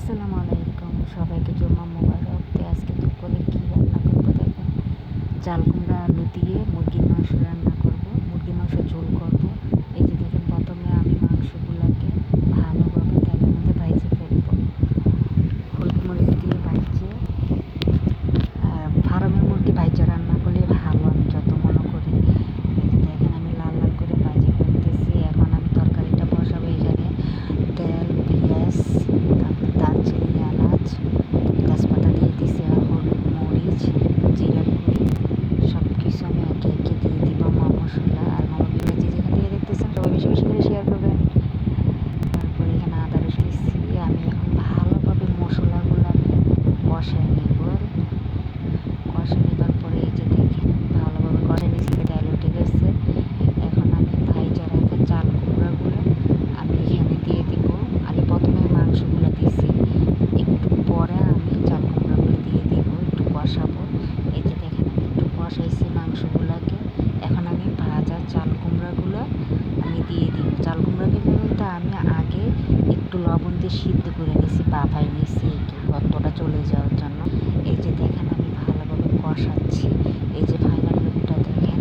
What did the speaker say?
আসসালামু আলাইকুম, সবাইকে জুম্মা মোবারক। তো আজকে দুপুরে কী রান্না করবো দেখেন। চাল কুমড়া আলু দিয়ে মুরগির মাংস রান্না করব, মুরগির মাংস ঝোল করব। এই যে দেখেন, প্রথমে আমি মাংসগুলোকে ভালোভাবে তেলের মধ্যে ভাইজে ফেলবো, হলুদ মরিচ দিয়ে ভাইজে। আর ফার্মের মুরগি ভাইজা রান্না করলে ভালো, আমি যত মনে করি। এই যে দেখেন, আমি লাল লাল করে ভাজি ফেলতেছি। এখন আমি তরকারিটা বসাবো। এখানে তেল, পেঁয়াজ, তারপর দারচিনি, এলাচ, তেজপাতা দিয়ে দিছি, আর হলুদ, মরিচ, জিরার গুঁড়ি সব কিছু আমি একে একে দিয়ে দিব। মশলা আর পেঁয়াজি যেখান থেকে দেখতেছেন সবাই বেশি বেশি করে শেয়ার করবেন। তারপরে এখানে আদা রসুন দিচ্ছি। আমি এখন ভালোভাবে মশলাগুলো আমি কষাই নিব। কষে নেবার পরে এই যে দেখেন, ভালোভাবে কষে নিচ্ছি, তেল উঠে গেছে। এখন আমি ভাইজা রাখা চাল কুমড়াগুলো আমি এখানে দিয়ে দিব। আগে প্রথমে মাংসগুলো দিছি, একটু পরে আমি চাল কুমড়াগুলো দিয়ে দিব, একটু কষাবো। এই যে দেখেন, আমি একটু কষাইছি মাংসগুলোকে। এখন আমি ভাজা চাল কুমড়াগুলো আমি দিয়ে দিব। চাল কুমড়াগুলো কিন্তু আমি আগে একটু লবণ দিয়ে সিদ্ধ করে নিয়েছি, বাফাই নিয়েছি একটু গন্ধটা চলে যাওয়ার জন্য। এই যে দেখেন, আমি ভালোভাবে কষাচ্ছি। এই যে ফাইনাল লুকটা দেখেন,